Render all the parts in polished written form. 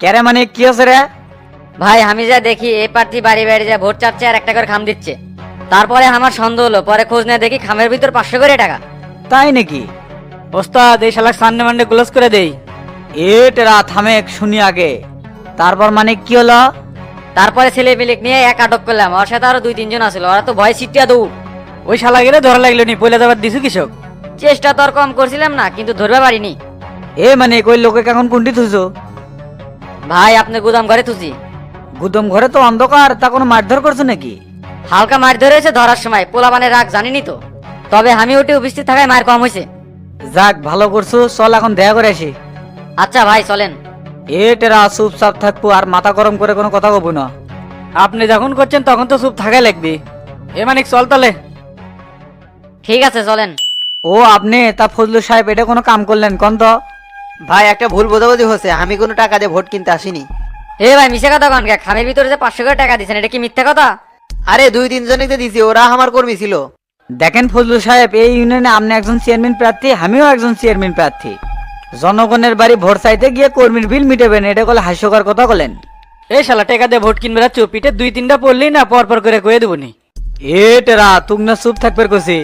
কেরে মানে কি আছে রে? ভাই আমি যা দেখি এই প্রার্থী বাড়ি বাড়ি যা ভোট চাচ্ছে আর একটা করে খাম দিচ্ছে। তারপরে আমার সন্দেহ হলো, পরে খোঁজ নিয়ে দেখি খামের ভিতর 500 করে টাকা। তাই নাকি? ওস্তাদ এই শালাক সানডে মানডে ক্লোজ করে দেই। এ টেরা থামেক শুনি আগে। তারপর মানে কি হলো? তারপরে ছেলে মিলিক নিয়ে এক আটক করলাম, ওর সাথে আরো 2-3 জন আছিল, ওরা তো ভয় সিটিয়া দৌড়। ওই শালা গেলে ধরা লাগলো নি, পয়লা যাবার দিছু কৃষক। চেষ্টা তো আর কম করছিলাম না, কিন্তু ধরবে পারিনি। এ মানে কই লোকে এখন কুন্ডি থুইছো? ভাই আপনি গুদাম ঘরে তুজি। গুদম ঘরে তো অন্ধকার, তা কোনো মারধর করছো নাকি? হালকা মার ধরেছে ধরার সময়, পোলাপানের রাগ জানিনি তো। তবে আমি ওটি উপস্থিত থাকায় মার কম হয়েছে। যাক ভালো করছো, চল এখন দেখা করে আসি। আচ্ছা ভাই চলেন। এ টেরা চুপচাপ থাকবো আর মাথা গরম করে কোনো কথা কব না। আপনি যখন করছেন তখন তো চুপ থাকাই লাগবে। এ মানিক চল তালে। ঠিক আছে চলেন। ও আপনি তা ফজলু সাহেব এটা কোনো কাম করলেন কোন তো? ভাই একটা ভুল বোঝাবুঝি হচ্ছে, আমি কোনো টাকা দিয়ে ভোট কিনতে আসিনি। এ ভাই মিশে কথা কন কে? খামের ভিতরে যে 500 করে টাকা দিচ্ছেন, এটা কি মিথ্যা কথা? আরে 2-3 জনকে দিছি, ওরা আমার কর্মী ছিল। দেখেন ফজলু সাহেব, এই ইউনিয়নে আপনি একজন চেয়ারম্যান প্রার্থী, আমিও একজন চেয়ারম্যান প্রার্থী। জনগণের বাড়ি ভোট চাইতে গিয়ে কর্মীর বিল মিটাবেন, এটা বলে হাস্যকর কথা বলেন। এই শালা টাকা দিয়ে ভোট কিনবে চুপ, পিঠে 2-3টা পড়লেই না পর পর করে কয়ে দেবো নি। এ টেরা তুক না চুপ থাকবে কছি।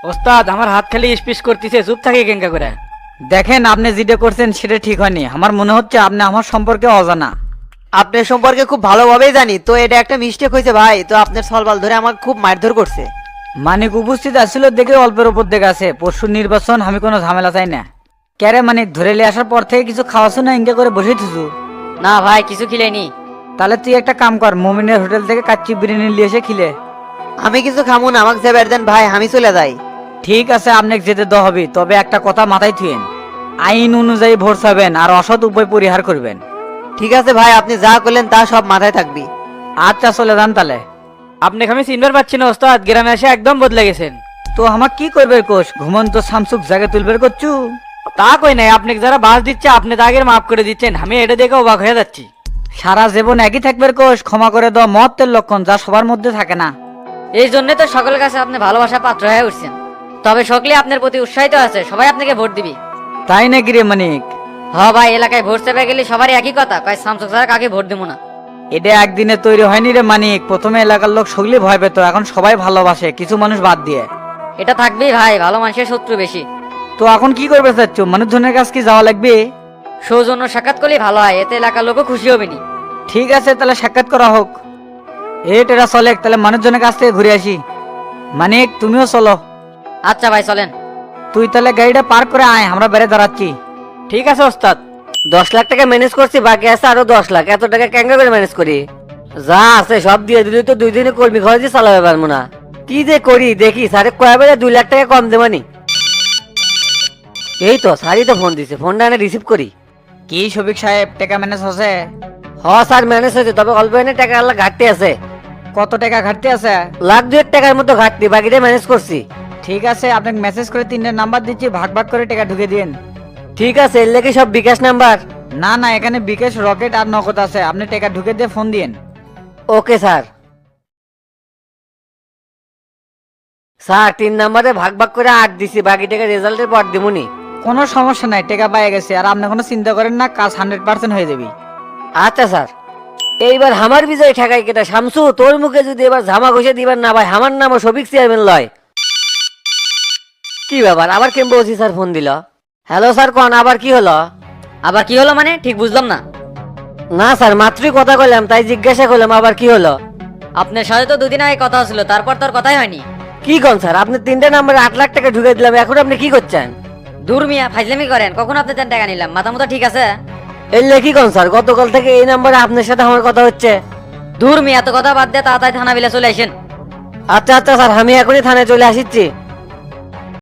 ওস্তাদ আমার হাত খালি স্পিস করতেছে, চুপ থাকি কেঙ্কা করে। দেখেন আপনি যেটা করছেন সেটা ঠিক হয়নি, আমার মনে হচ্ছে আপনি আমার সম্পর্কে অজানা। আপনার সম্পর্কে খুব ভালোভাবেই জানি, তো এটা একটা মিস্টেক হয়েছে ভাই। তো আপনার সলবাল ধরে আমাকে খুব মারধর করছে। মানিক উপস্থিত আসছিল দেখে অল্পের উপর দেখে আছে। পরশু নির্বাচন, আমি কোনো ঝামেলা চাই না। ক্যারে মানিক ধরে নিয়ে আসার পর থেকে কিছু খাওয়াছো না ইঙ্গা করে বসে থুসু? না ভাই কিছু খিলেনি। তাহলে তুই একটা কাম কর, মোমিনের হোটেল থেকে কাচ্চি বিরিয়ানি নিয়ে এসে খিলে। আমি কিছু খামু না, আমাকে যাবে দেন ভাই, আমি চলে যাই। ঠিক আছে আপনাকে যেতে দেওয়া হবে, তবে একটা কথা মাথায় থুয়েন, আইন অনুযায়ী ভোট চাবেন আর অসৎ উপায় পরিহার করবেন। ঠিক আছে ভাই, আপনি যা করলেন তা সব মাথায় থাকবি। আচ্ছা চলে যান তাহলে। আপনাকে আমি চিনবার পাচ্ছি না ওস্তাদ, গ্রামে এসে একদম বদলে গেছেন। তো আমার কি করবে কোষ, ঘুমন্ত শামসুক জাগে তুলবের করছু? তা কই নাই, আপনাকে যারা বাস দিচ্ছে আপনি তা আগের মাফ করে দিচ্ছেন, আমি এটা দেখে অবাক হয়ে যাচ্ছি। সারা জীবন একই থাকবে কোষ, ক্ষমা করে দেওয়া মহত্বের লক্ষণ, যা সবার মধ্যে থাকে না। এই জন্য তো সকলের কাছে আপনি ভালোবাসা পাত্র হয়ে উঠছেন। তবে সকলে আপনার প্রতি উৎসাহিত আছে, সবাই আপনাকে ভোট দিবি। তাই নাকি রে মানিক? হ ভাই, এলাকায় ভোট চেপে গেলে সবারই একই কথা, কয় শামসুক ছাড়া কাকে ভোট দিব না। এটা একদিনে তৈরি হয়নি রে মানিক, প্রথমে এলাকার লোক সকলেই ভয় পেত, এখন সবাই ভালোবাসে, কিছু মানুষ বাদ দিয়ে। এটা থাকবেই ভাই, ভালো মানুষের শত্রু বেশি। তো এখন কি করবে চাচ্ছ, মানুষজনের কাছে কি যাওয়া লাগবে? সৌজন্য সাক্ষাৎ করলেই ভালো হয়, এতে এলাকার লোকও খুশি হবে নি। ঠিক আছে তাহলে সাক্ষাৎ করা হোক। টেরা চলে, তাহলে মানুষজনের কাছ থেকে ঘুরে আসি। মানিক তুমিও চলো। আচ্ছা ভাই চলেন। তুই তাহলে গাড়িটা পার্ক করে আয়, আমরা বেড়ে দাঁড়াচ্ছি। ঠিক আছে ওস্তাদ। 10 লাখ টাকা ম্যানেজ করছি, বাকি আছে আরো 10 লাখ। এত টাকা কেঙ্গা করে ম্যানেজ করি? যা আছে সব দিয়ে দিলি তো 2 দিনে কর্মী খরচই চালাবে পারবো না। কি যে করি দেখি, স্যারে কয়বারে 2 লাখ টাকা কম দেবানি। এই তো স্যারই তো ফোন দিছে, ফোনটা এনে রিসিভ করি। কি শফিক সাহেব, টাকা ম্যানেজ হচ্ছে? স্যার ম্যানেজ হয়েছে, তবে অল্প এনে টাকা আল্লাহ ঘাটতি আছে। কত টাকা ঘাটতি আছে? লাখ 2 টাকার মতো ঘাটতি, বাকিটা ম্যানেজ করছি। ঠিক আছে আপনাকে মেসেজ করে 3টা নাম্বার দিচ্ছি, ভাগ ভাগ করে টাকা ঢুকে দিন। ঠিক আছে, এর লেগে সব বিকাশ নাম্বার? না না, এখানে বিকাশ, রকেট আর নগদ আছে, আপনি টাকা ঢুকে দিয়ে ফোন দিন। Okay sir. স্যার 3 নাম্বারে ভাগ ভাগ করে 8 দিছি, বাকি টাকা রেজাল্টের পর দিমুনি। কোনো সমস্যা নাই, টাকা পাই গেছে, আর আপনি কোনো চিন্তা করেন না, কাজ 100% হয়ে যাবে। আচ্ছা স্যার। এইবার আমার বিজয় ঠেকাই কেটা? শামসু তোর মুখে যদি এবার ঝামা ঘষে দিবার না ভাই, আমার নামও শফিক চেয়ারম্যান লয়। কি ব্যাপার, আবার কেমন বলছি স্যার ফোন দিল? হ্যালো স্যার কোন, আবার কি হলো? আবার কি হলো মানে ঠিক বুঝলাম না। না স্যার মাত্রই কথা কইলাম, তাই জিজ্ঞাসা করলাম আবার কি হলো। আপনার সাথে তো 2 দিন আগে কথা হচ্ছিল, তারপর তো আর কথাই হয়নি। কি কোন স্যার, আপনি 3টে নাম্বারে 8 লাখ টাকা ঢুকে দিলাম, এখন আপনি কি করছেন? দূর মিয়া, ফাইজলামি করেন। কখন আপনাদের টাকা নিলাম? মাথা মতো ঠিক আছে? এলে কি কোন স্যার, গতকাল থেকে এই নাম্বারে আপনার সাথে আমার কথা হচ্ছে। দূর মিয়া, এত কথা বাদ দিয়ে তাড়াতাড়ি থানা বিলে চলে আসেন। আচ্ছা আচ্ছা স্যার, আমি এখনই থানায় চলে আসিচ্ছি।